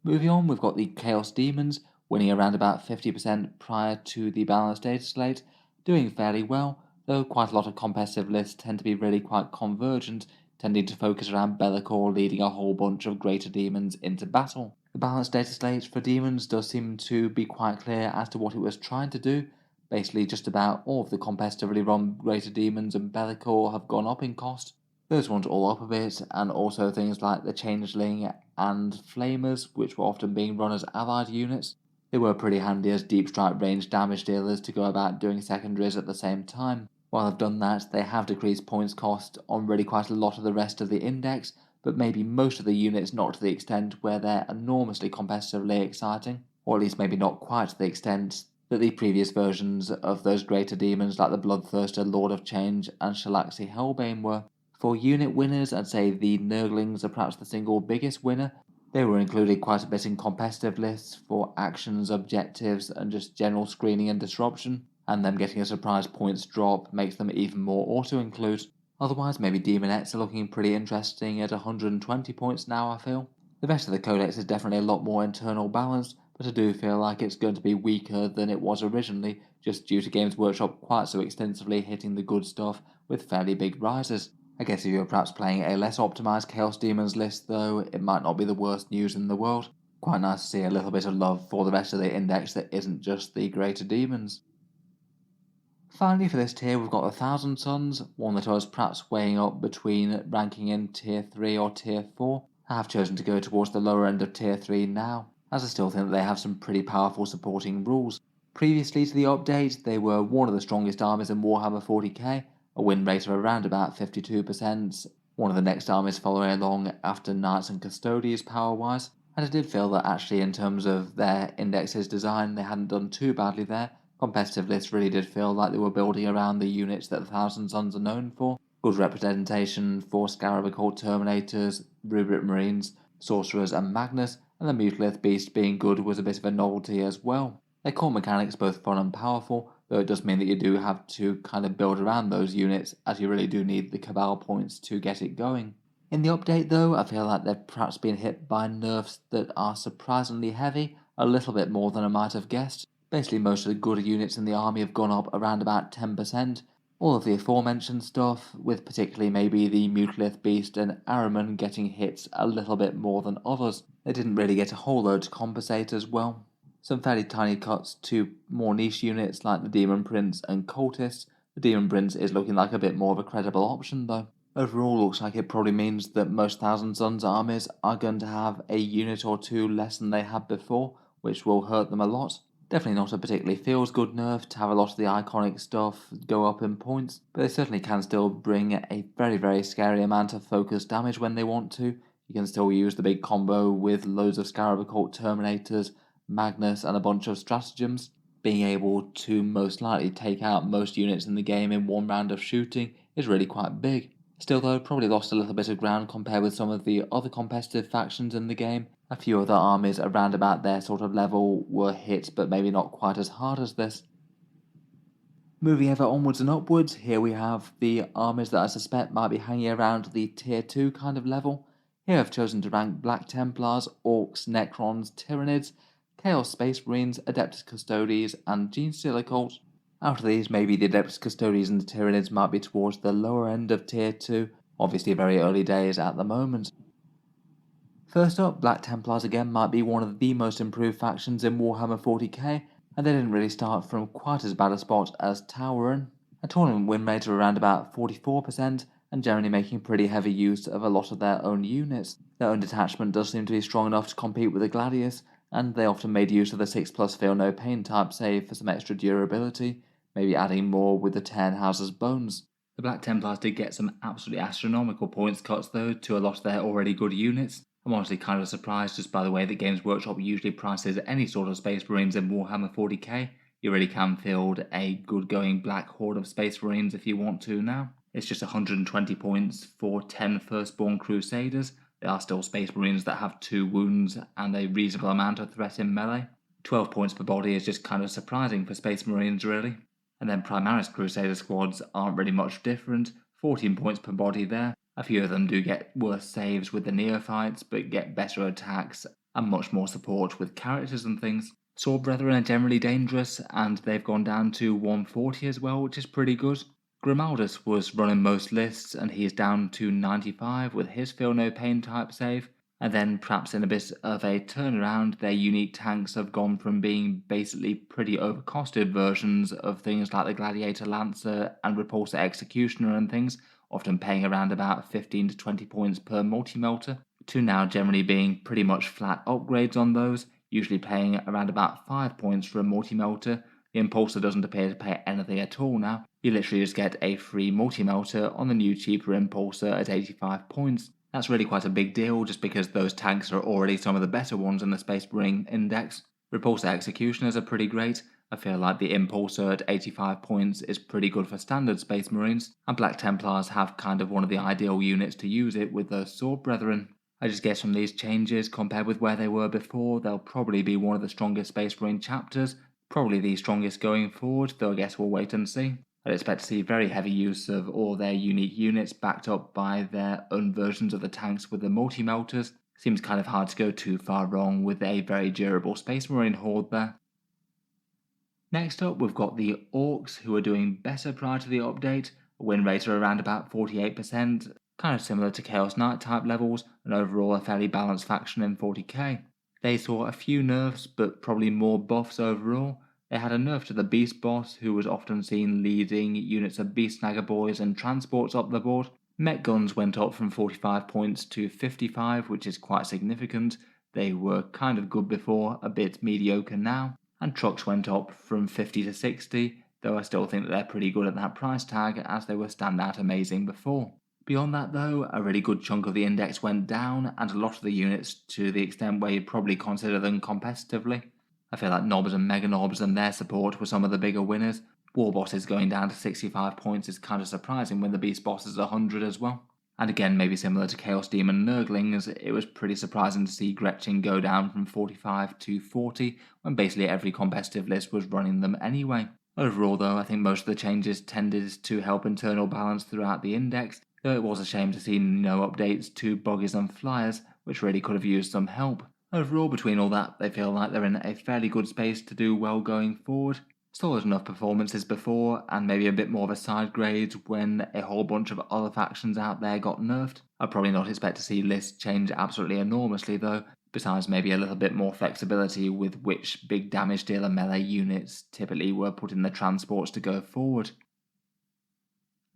Moving on, we've got the Chaos Demons, winning around about 50% prior to the Balance Dataslate, doing fairly well, though quite a lot of competitive lists tend to be really quite convergent, tending to focus around Be'lakor leading a whole bunch of greater demons into battle. The Balance Dataslate for demons does seem to be quite clear as to what it was trying to do. Basically just about all of the competitively run greater demons and Be'lakor have gone up in cost. Those ones all up a bit, and also things like the Changeling and Flamers, which were often being run as allied units. They were pretty handy as deep strike range damage dealers to go about doing secondaries at the same time. While they've done that, they have decreased points cost on really quite a lot of the rest of the index, but maybe most of the units not to the extent where they're enormously competitively exciting, or at least maybe not quite to the extent that the previous versions of those greater demons like the Bloodthirster, Lord of Change, and Shalaxi Hellbane were. For unit winners, I'd say the Nurglings are perhaps the single biggest winner. They were included quite a bit in competitive lists for actions, objectives, and just general screening and disruption, and them getting a surprise points drop makes them even more auto-include. Otherwise, maybe Demonettes are looking pretty interesting at 120 points now, I feel. The rest of the codex is definitely a lot more internal balanced, but I do feel like it's going to be weaker than it was originally, just due to Games Workshop quite so extensively hitting the good stuff with fairly big rises. I guess if you're perhaps playing a less optimised Chaos Demons list though, it might not be the worst news in the world. Quite nice to see a little bit of love for the rest of the index that isn't just the greater demons. Finally for this tier we've got the Thousand Suns, one that I was perhaps weighing up between ranking in tier 3 or tier 4. I have chosen to go towards the lower end of tier 3 now, as I still think that they have some pretty powerful supporting rules. Previously to the update, they were one of the strongest armies in Warhammer 40K, a win rate of around about 52%, one of the next armies following along after Knights and Custodes power-wise, and I did feel that actually in terms of their index's design they hadn't done too badly there. Competitive lists really did feel like they were building around the units that the Thousand Suns are known for. Good representation for Scarab Occult Terminators, Rubric Marines, Sorcerers and Magnus, and the Mutalith Beast being good was a bit of a novelty as well. Their core mechanics both fun and powerful, though it does mean that you do have to kind of build around those units, as you really do need the Cabal points to get it going. In the update though, I feel like they've perhaps been hit by nerfs that are surprisingly heavy, a little bit more than I might have guessed. Basically most of the good units in the army have gone up around about 10%. All of the aforementioned stuff, with particularly maybe the Mutalith Beast and Ahriman getting hits a little bit more than others. They didn't really get a whole load to compensate as well. Some fairly tiny cuts to more niche units like the Demon Prince and Cultists. The Demon Prince is looking like a bit more of a credible option though. Overall, looks like it probably means that most Thousand Suns armies are going to have a unit or two less than they had before, which will hurt them a lot. Definitely not a particularly feels-good nerf to have a lot of the iconic stuff go up in points, but they certainly can still bring a very scary amount of focused damage when they want to. You can still use the big combo with loads of Scarab Occult Terminators, Magnus, and a bunch of stratagems. Being able to most likely take out most units in the game in one round of shooting is really quite big. Still though, probably lost a little bit of ground compared with some of the other competitive factions in the game. A few other armies around about their sort of level were hit, but maybe not quite as hard as this. Moving ever onwards and upwards, here we have the armies that I suspect might be hanging around the tier 2 kind of level. Here I've chosen to rank Black Templars, Orks, Necrons, Tyranids, Chaos Space Marines, Adeptus Custodes, and Genestealer Cults. Out of these, maybe the Adeptus Custodes and the Tyranids might be towards the lower end of tier 2, obviously very early days at the moment. First up, Black Templars again might be one of the most improved factions in Warhammer 40k, and they didn't really start from quite as bad a spot as Tauren. A tournament win rate of around about 44%, and generally making pretty heavy use of a lot of their own units. Their own detachment does seem to be strong enough to compete with the Gladius, and they often made use of the 6+ Feel No Pain type save for some extra durability, maybe adding more with the 10 Houses Bones. The Black Templars did get some absolutely astronomical points cuts though to a lot of their already good units. I'm honestly kind of surprised just by the way that Games Workshop usually prices any sort of Space Marines in Warhammer 40k. You really can field a good going Black Horde of Space Marines if you want to now. It's just 120 points for 10 Firstborn Crusaders. They are still Space Marines that have 2 wounds and a reasonable amount of threat in melee. 12 points per body is just kind of surprising for Space Marines really. And then Primaris Crusader squads aren't really much different, 14 points per body there. A few of them do get worse saves with the neophytes, but get better attacks and much more support with characters and things. Sword Brethren are generally dangerous, and they've gone down to 140 as well, which is pretty good. Grimaldus was running most lists, and he's down to 95 with his Feel No Pain type save. And then, perhaps in a bit of a turnaround, their unique tanks have gone from being basically pretty overcosted versions of things like the Gladiator Lancer and Repulsor Executioner and things, often paying around about 15 to 20 points per multi-melter, to now generally being pretty much flat upgrades on those, usually paying around about 5 points for a multi-melter. The Impulsor doesn't appear to pay anything at all now. You literally just get a free multi-melter on the new cheaper Impulsor at 85 points. That's really quite a big deal just because those tanks are already some of the better ones in the Space Marine Index. Repulsor Executioners are pretty great. I feel like the Impulsor at 85 points is pretty good for standard Space Marines, and Black Templars have kind of one of the ideal units to use it with those Sword Brethren. I just guess from these changes, compared with where they were before, they'll probably be one of the strongest Space Marine chapters, probably the strongest going forward, though I guess we'll wait and see. I'd expect to see very heavy use of all their unique units backed up by their own versions of the tanks with the multi-melters. Seems kind of hard to go too far wrong with a very durable Space Marine horde there. Next up, we've got the Orks, who are doing better prior to the update. A win rate of around about 48%, kind of similar to Chaos Knight type levels, and overall a fairly balanced faction in 40k. They saw a few nerfs, but probably more buffs overall. They had a nerf to the Beast Boss, who was often seen leading units of Beast Snagger Boys and transports up the board. Mech Guns went up from 45 points to 55, which is quite significant. They were kind of good before, a bit mediocre now. And trucks went up from 50 to 60, though I still think that they're pretty good at that price tag as they were standout amazing before. Beyond that though, a really good chunk of the index went down, and a lot of the units to the extent where you'd probably consider them competitively. I feel like Knobs and Mega Knobs and their support were some of the bigger winners. War Bosses going down to 65 points is kind of surprising when the Beast Boss is 100 as well. And again, maybe similar to Chaos Demon Nurglings, it was pretty surprising to see Gretchen go down from 45 to 40 when basically every competitive list was running them anyway. Overall though, I think most of the changes tended to help internal balance throughout the index, though it was a shame to see no updates to buggies and flyers, which really could have used some help. Overall, between all that, they feel like they're in a fairly good space to do well going forward. Still had enough performances before, and maybe a bit more of a side grade when a whole bunch of other factions out there got nerfed. I'd probably not expect to see lists change absolutely enormously though, besides maybe a little bit more flexibility with which big damage dealer melee units typically were put in the transports to go forward.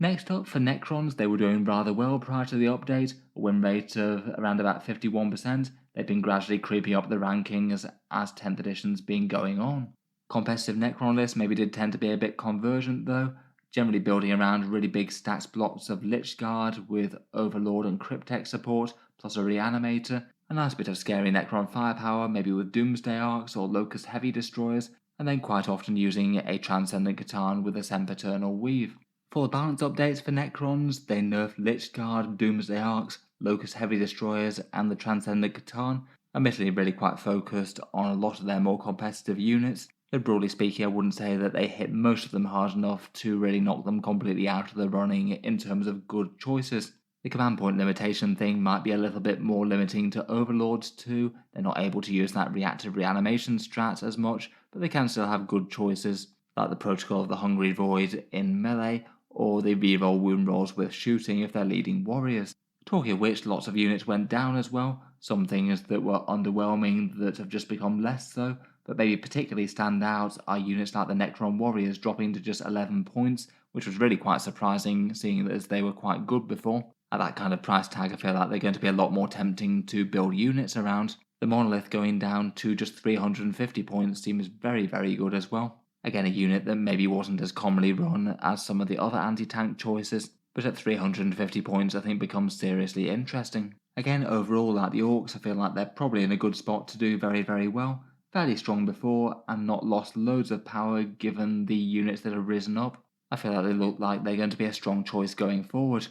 Next up, for Necrons, they were doing rather well prior to the update, a win rate of around about 51%. They've been gradually creeping up the rankings as 10th edition's been going on. Competitive Necron lists maybe did tend to be a bit convergent though, generally building around really big stats blocks of Lich Guard with Overlord and Cryptek support, plus a Reanimator, a nice bit of scary Necron firepower, maybe with Doomsday Arcs or Locust Heavy Destroyers, and then quite often using a Transcendent Catan with a Sempiternal Weave. For the balance updates for Necrons, they nerfed Lich Guard, Doomsday Arcs, Locust Heavy Destroyers, and the Transcendent Catan, admittedly really quite focused on a lot of their more competitive units. But broadly speaking, I wouldn't say that they hit most of them hard enough to really knock them completely out of the running in terms of good choices. The command point limitation thing might be a little bit more limiting to Overlords too. They're not able to use that reactive reanimation strat as much, but they can still have good choices, like the Protocol of the Hungry Void in melee, or they reroll wound rolls with shooting if they're leading warriors. Talking of which, lots of units went down as well, some things that were underwhelming that have just become less so, but maybe particularly stand out are units like the Necron Warriors dropping to just 11 points, which was really quite surprising seeing as they were quite good before. At that kind of price tag, I feel like they're going to be a lot more tempting to build units around. The Monolith going down to just 350 points seems very, very good as well. Again, a unit that maybe wasn't as commonly run as some of the other anti-tank choices, but at 350 points I think becomes seriously interesting. Again, overall, like the Orks, I feel like they're probably in a good spot to do very, very well. Fairly strong before, and not lost loads of power given the units that have risen up. I feel like they look like they're going to be a strong choice going forward.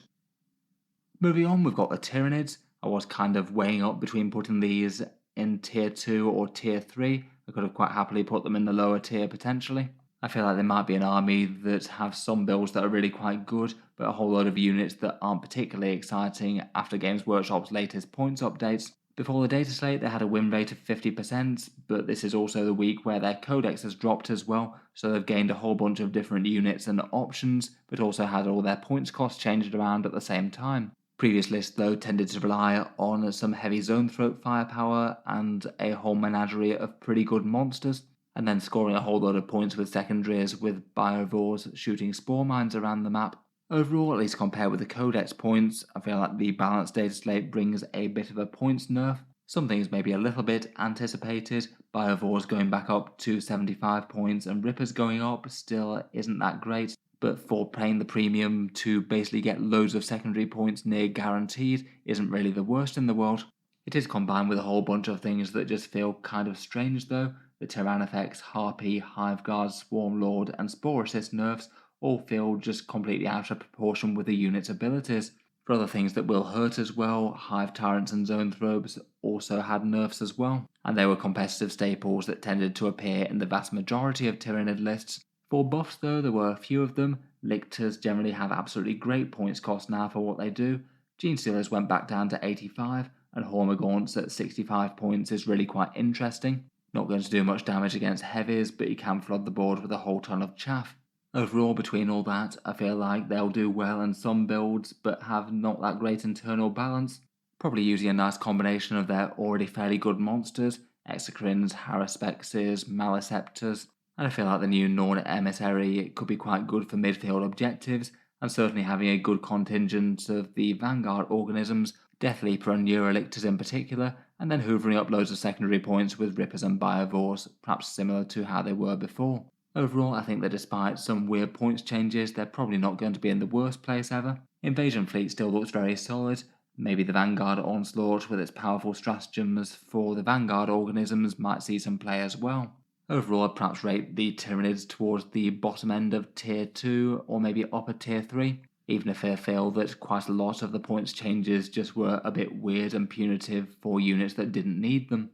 Moving on, we've got the Tyranids. I was kind of weighing up between putting these in tier 2 or tier 3. I could have quite happily put them in the lower tier potentially. I feel like they might be an army that have some builds that are really quite good, but a whole load of units that aren't particularly exciting after Games Workshop's latest points updates. Before the data slate, they had a win rate of 50%, but this is also the week where their codex has dropped as well, so they've gained a whole bunch of different units and options, but also had all their points costs changed around at the same time. Previous lists, though, tended to rely on some heavy zone throat firepower and a whole menagerie of pretty good monsters, and then scoring a whole lot of points with secondaries with biovores shooting spore mines around the map. Overall, at least compared with the Codex points, I feel like the Balance Dataslate brings a bit of a points nerf. Some things maybe a little bit anticipated, biovores going back up to 75 points and Rippers going up still isn't that great, but for paying the premium to basically get loads of secondary points near guaranteed isn't really the worst in the world. It is combined with a whole bunch of things that just feel kind of strange though. The Tyrannifex, Harpy, Hiveguard, Swarmlord and Spore Assist nerfs all feel just completely out of proportion with the unit's abilities. For other things that will hurt as well, Hive Tyrants and Zoanthropes also had nerfs as well, and they were competitive staples that tended to appear in the vast majority of Tyranid lists. For buffs though, there were a few of them. Lictors generally have absolutely great points cost now for what they do. Genestealers went back down to 85, and Hormagaunts at 65 points is really quite interesting. Not going to do much damage against heavies, but you can flood the board with a whole ton of chaff. Overall, between all that, I feel like they'll do well in some builds, but have not that great internal balance. Probably using a nice combination of their already fairly good monsters, Exocrines, Harrispexes, Maliceptors, and I feel like the new Norn Emissary could be quite good for midfield objectives, and certainly having a good contingent of the Vanguard organisms, Death Leaper and Neurolictors in particular, and then hoovering up loads of secondary points with Rippers and Biovores, perhaps similar to how they were before. Overall, I think that despite some weird points changes, they're probably not going to be in the worst place ever. Invasion Fleet still looks very solid. Maybe the Vanguard Onslaught with its powerful stratagems for the Vanguard organisms might see some play as well. Overall, I'd perhaps rate the Tyranids towards the bottom end of Tier 2 or maybe upper Tier 3, even if I feel that quite a lot of the points changes just were a bit weird and punitive for units that didn't need them.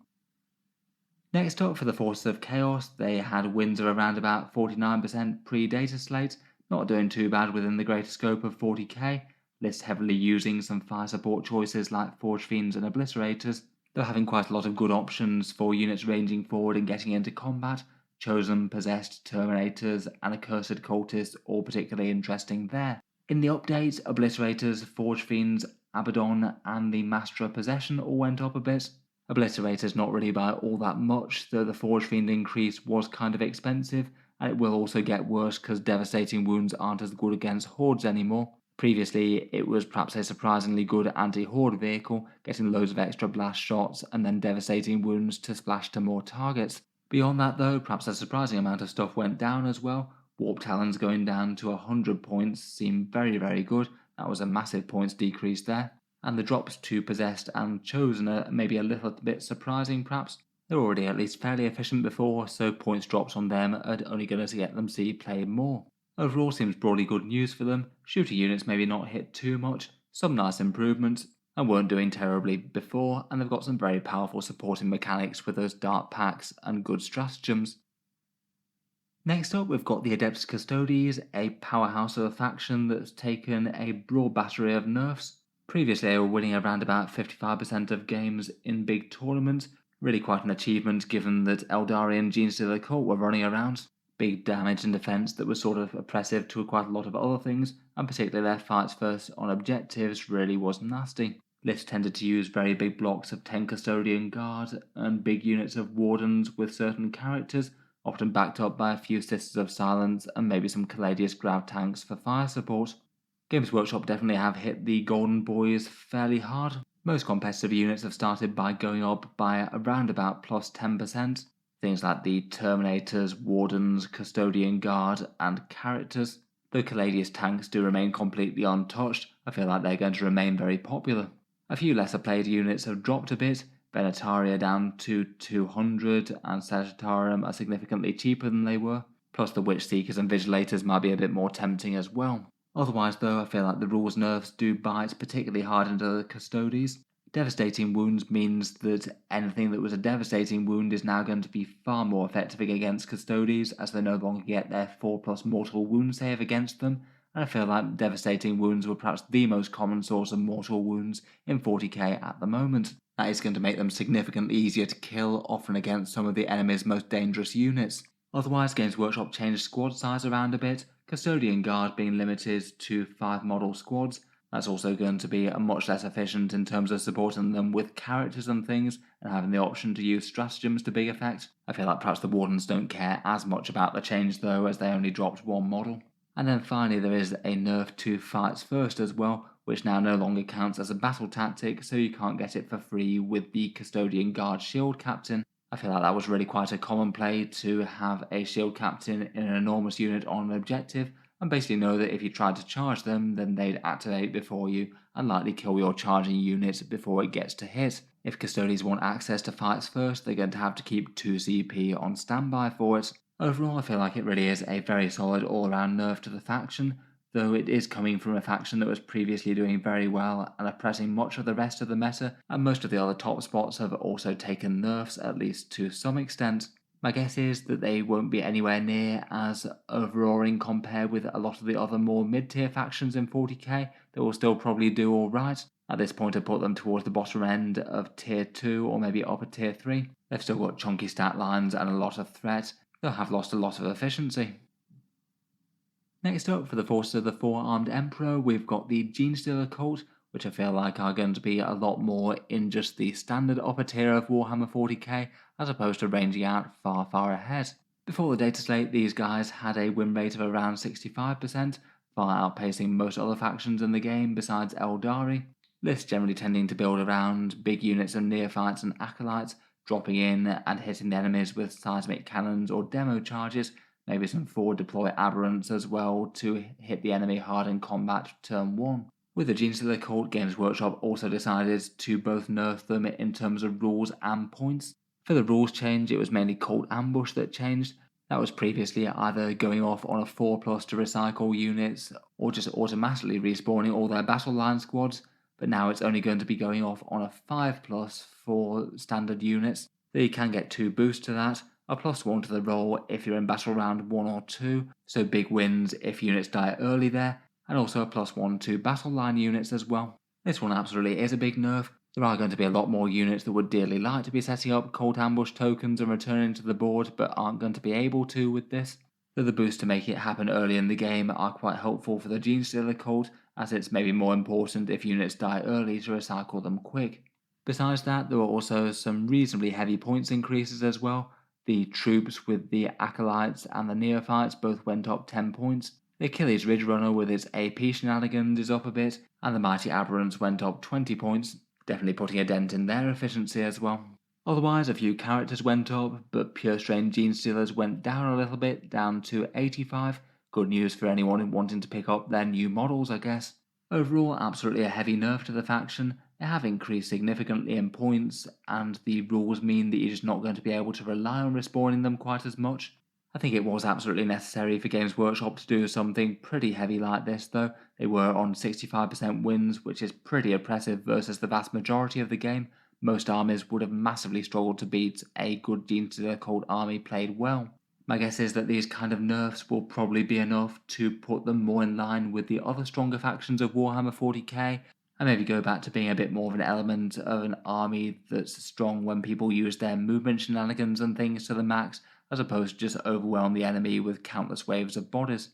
Next up for the Forces of Chaos, they had wins of around about 49% pre-Dataslate, not doing too bad within the greater scope of 40k, lists heavily using some fire support choices like Forge Fiends and Obliterators, though having quite a lot of good options for units ranging forward and getting into combat. Chosen, Possessed, Terminators, and Accursed Cultists all particularly interesting there. In the updates, Obliterators, Forge Fiends, Abaddon, and the Master of Possession all went up a bit. Obliterators not really by all that much, though the Forge Fiend increase was kind of expensive, and it will also get worse because Devastating Wounds aren't as good against Hordes anymore. Previously, it was perhaps a surprisingly good anti-Horde vehicle, getting loads of extra blast shots and then Devastating Wounds to splash to more targets. Beyond that though, perhaps a surprising amount of stuff went down as well. Warp Talons going down to 100 points seemed very good, that was a massive points decrease there. And the drops to Possessed and Chosen are maybe a little bit surprising perhaps. They're already at least fairly efficient before, so points drops on them are only going to get them see play more. Overall seems broadly good news for them. Shooter units maybe not hit too much, some nice improvements, and weren't doing terribly before, and they've got some very powerful supporting mechanics with those dark packs and good stratagems. Next up, we've got the Adeptus Custodes, a powerhouse of a faction that's taken a broad battery of nerfs. Previously, they were winning around about 55% of games in big tournaments, really quite an achievement given that Aeldari and Genestealer Cults were running around. Big damage and defense that was sort of oppressive to quite a lot of other things, and particularly their fights first on objectives really was nasty. Lists tended to use very big blocks of 10 Custodian Guard and big units of Wardens with certain characters, often backed up by a few Sisters of Silence and maybe some Caladius Grav tanks for fire support. Games Workshop definitely have hit the Golden Boys fairly hard. Most competitive units have started by going up by around about plus 10%. Things like the Terminators, Wardens, Custodian Guard, and Characters. Though Caladius tanks do remain completely untouched, I feel like they're going to remain very popular. A few lesser played units have dropped a bit, Venetaria down to 200 and Sagittarium are significantly cheaper than they were, plus the Witch Seekers and Vigilators might be a bit more tempting as well. Otherwise though, I feel like the rules nerfs do bite particularly hard into the Custodes. Devastating Wounds means that anything that was a Devastating Wound is now going to be far more effective against Custodes as they no longer get their 4+ mortal wound save against them, and I feel like Devastating Wounds were perhaps the most common source of mortal wounds in 40k at the moment. That is going to make them significantly easier to kill, often against some of the enemy's most dangerous units. Otherwise, Games Workshop changed squad size around a bit, Custodian Guard being limited to 5 model squads. That's also going to be much less efficient in terms of supporting them with characters and things, and having the option to use stratagems to big effect. I feel like perhaps the Wardens don't care as much about the change though, as they only dropped 1 model. And then finally there is a nerf to Fights First as well, which now no longer counts as a battle tactic, so you can't get it for free with the Custodian Guard Shield Captain. I feel like that was really quite a common play to have a Shield Captain in an enormous unit on an objective, and basically know that if you tried to charge them, then they'd activate before you and likely kill your charging unit before it gets to hit. If Custodes want access to Fights First, they're going to have to keep 2 CP on standby for it. Overall, I feel like it really is a very solid all-around nerf to the faction, though it is coming from a faction that was previously doing very well and oppressing much of the rest of the meta, and most of the other top spots have also taken nerfs, at least to some extent. My guess is that they won't be anywhere near as overroaring compared with a lot of the other more mid-tier factions in 40k that will still probably do alright. At this point I'd put them towards the bottom end of tier 2 or maybe upper tier 3. They've still got chunky stat lines and a lot of threat. They'll have lost a lot of efficiency. Next up, for the forces of the Four-Armed Emperor, we've got the Genestealer Cult, which I feel like are going to be a lot more in just the standard upper tier of Warhammer 40k, as opposed to ranging out far ahead. Before the Dataslate, these guys had a win rate of around 65%, far outpacing most other factions in the game besides Aeldari. Lists generally tending to build around big units of neophytes and acolytes, dropping in and hitting the enemies with seismic cannons or demo charges, maybe some forward deploy aberrants as well to hit the enemy hard in combat turn 1. With the Genestealer Cult, Games Workshop also decided to both nerf them in terms of rules and points. For the rules change, it was mainly Cult Ambush that changed. That was previously either going off on a 4+ to recycle units, or just automatically respawning all their battle line squads, but now it's only going to be going off on a 5+ for standard units. They can get 2 boosts to that, a +1 to the roll if you're in battle round 1 or 2, so big wins if units die early there, and also a +1 to battle line units as well. This one absolutely is a big nerf. There are going to be a lot more units that would dearly like to be setting up cold ambush tokens and returning to the board but aren't going to be able to with this. Though the boosts to make it happen early in the game are quite helpful for the Genestealer Cult, as it's maybe more important if units die early to recycle them quick. Besides that, there were also some reasonably heavy points increases as well. The troops with the Acolytes and the Neophytes both went up 10 points. The Achilles Ridge Runner with its AP shenanigans is up a bit, and the Mighty Aberrants went up 20 points, definitely putting a dent in their efficiency as well. Otherwise, a few characters went up, but Pure Strain Genestealers went down a little bit, down to 85. Good news for anyone wanting to pick up their new models, I guess. Overall, absolutely a heavy nerf to the faction. They have increased significantly in points, and the rules mean that you're just not going to be able to rely on respawning them quite as much. I think it was absolutely necessary for Games Workshop to do something pretty heavy like this though. They were on 65% wins, which is pretty oppressive versus the vast majority of the game. Most armies would have massively struggled to beat a good Genestealer Cult army played well. My guess is that these kind of nerfs will probably be enough to put them more in line with the other stronger factions of Warhammer 40k, and maybe go back to being a bit more of an element of an army that's strong when people use their movement shenanigans and things to the max, as opposed to just overwhelm the enemy with countless waves of bodies.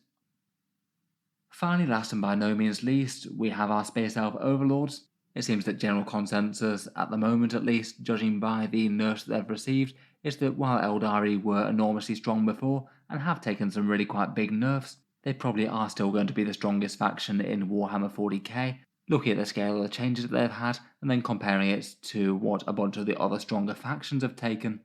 Finally, last and by no means least, we have our Space Elf Overlords. It seems that general consensus, at the moment at least, judging by the nerfs that they've received, is that while Aeldari were enormously strong before and have taken some really quite big nerfs, they probably are still going to be the strongest faction in Warhammer 40k, looking at the scale of the changes that they've had and then comparing it to what a bunch of the other stronger factions have taken.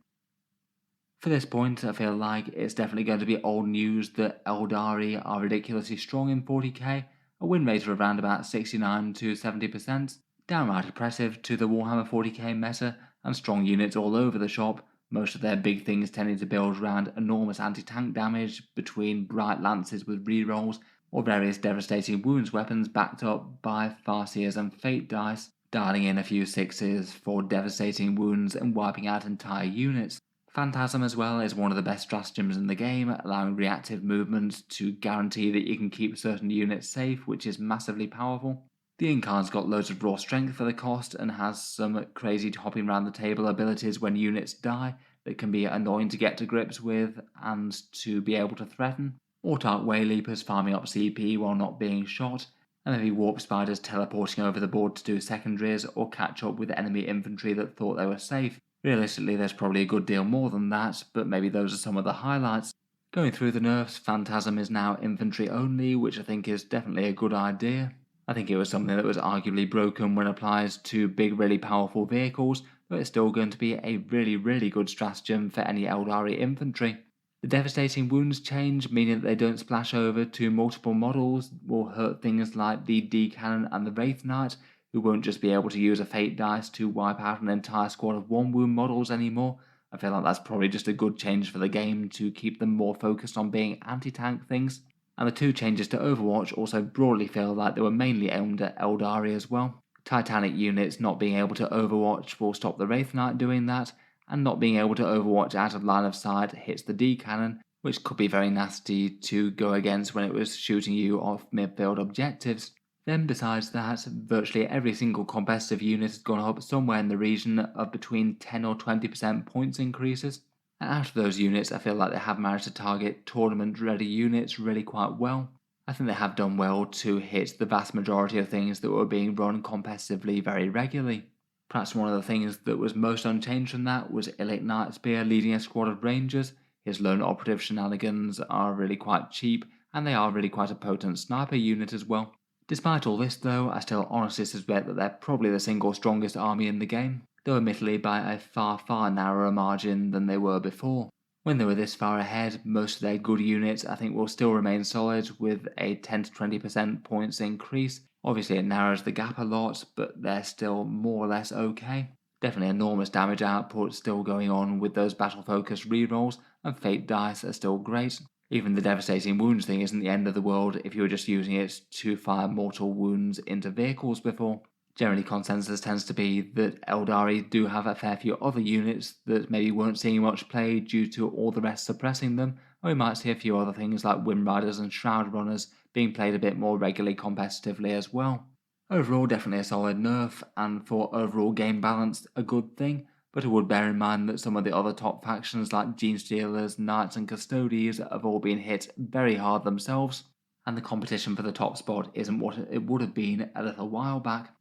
For this point, I feel like it's definitely going to be old news that Aeldari are ridiculously strong in 40k, a win rate of around about 69 to 70%, downright oppressive to the Warhammer 40k meta, and strong units all over the shop, most of their big things tending to build around enormous anti-tank damage between bright lances with rerolls, or various devastating wounds weapons backed up by Farseers and Fate dice, dialing in a few sixes for devastating wounds and wiping out entire units. Phantasm as well is one of the best stratagems in the game, allowing reactive movement to guarantee that you can keep certain units safe, which is massively powerful. The Incarn's got loads of raw strength for the cost and has some crazy hopping around the table abilities when units die that can be annoying to get to grips with and to be able to threaten. Autarch Wayleapers farming up CP while not being shot, and maybe Warp Spiders teleporting over the board to do secondaries or catch up with enemy infantry that thought they were safe. Realistically, there's probably a good deal more than that, but maybe those are some of the highlights. Going through the nerfs, Phantasm is now infantry only, which I think is definitely a good idea. I think it was something that was arguably broken when applied to big, really powerful vehicles, but it's still going to be a really good stratagem for any Aeldari infantry. The devastating wounds change, meaning that they don't splash over to multiple models, will hurt things like the D-Cannon and the Wraith Knight, who won't just be able to use a Fate dice to wipe out an entire squad of 1 wound models anymore. I feel like that's probably just a good change for the game to keep them more focused on being anti-tank things. And the 2 changes to Overwatch also broadly feel like they were mainly aimed at Aeldari as well. Titanic units not being able to Overwatch will stop the Wraith Knight doing that, and not being able to Overwatch out of line of sight hits the D-Cannon, which could be very nasty to go against when it was shooting you off midfield objectives. Then besides that, virtually every single competitive unit has gone up somewhere in the region of between 10 or 20% points increases. And out of those units, I feel like they have managed to target tournament-ready units really quite well. I think they have done well to hit the vast majority of things that were being run competitively very regularly. Perhaps one of the things that was most unchanged from that was Illic Nightspear leading a squad of Rangers. His lone operative shenanigans are really quite cheap, and they are really quite a potent sniper unit as well. Despite all this though, I still honestly suspect that they're probably the single strongest army in the game, though admittedly by a far narrower margin than they were before. When they were this far ahead, most of their good units I think will still remain solid with a 10 to 20% points increase. Obviously it narrows the gap a lot, but they're still more or less okay. Definitely enormous damage output still going on with those battle focused rerolls, and Fate dice are still great. Even the devastating wounds thing isn't the end of the world if you were just using it to fire mortal wounds into vehicles before. Generally, consensus tends to be that Aeldari do have a fair few other units that maybe weren't seeing much play due to all the rest suppressing them, or we might see a few other things like Wind Riders and Shroud Runners being played a bit more regularly competitively as well. Overall, definitely a solid nerf, and for overall game balance, a good thing, but I would bear in mind that some of the other top factions like Genestealers, Knights and Custodes have all been hit very hard themselves, and the competition for the top spot isn't what it would have been a little while back.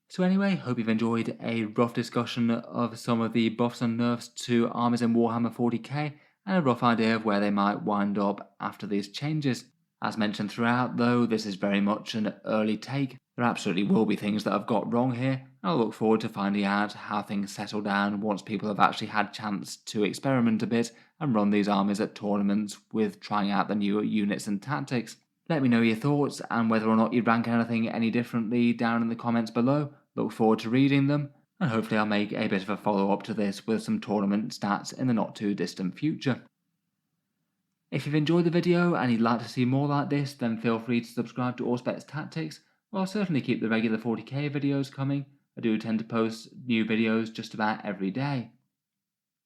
So anyway, hope you've enjoyed a rough discussion of some of the buffs and nerfs to armies in Warhammer 40k, and a rough idea of where they might wind up after these changes. As mentioned throughout though, this is very much an early take. There absolutely will be things that I've got wrong here, and I look forward to finding out how things settle down once people have actually had chance to experiment a bit and run these armies at tournaments with trying out the newer units and tactics. Let me know your thoughts and whether or not you rank anything any differently down in the comments below. Look forward to reading them, and hopefully I'll make a bit of a follow-up to this with some tournament stats in the not too distant future. If you've enjoyed the video and you'd like to see more like this, then feel free to subscribe to Auspex Tactics, or I'll certainly keep the regular 40k videos coming. I do tend to post new videos just about every day.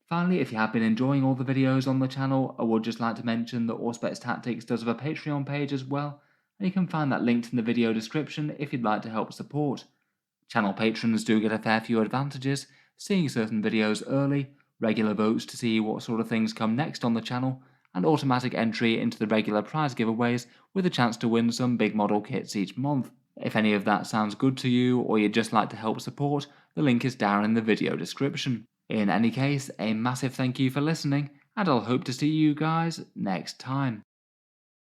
Finally, if you have been enjoying all the videos on the channel, I would just like to mention that Auspex Tactics does have a Patreon page as well, and you can find that linked in the video description if you'd like to help support. Channel patrons do get a fair few advantages, seeing certain videos early, regular votes to see what sort of things come next on the channel, and automatic entry into the regular prize giveaways with a chance to win some big model kits each month. If any of that sounds good to you, or you'd just like to help support, the link is down in the video description. In any case, a massive thank you for listening, and I'll hope to see you guys next time.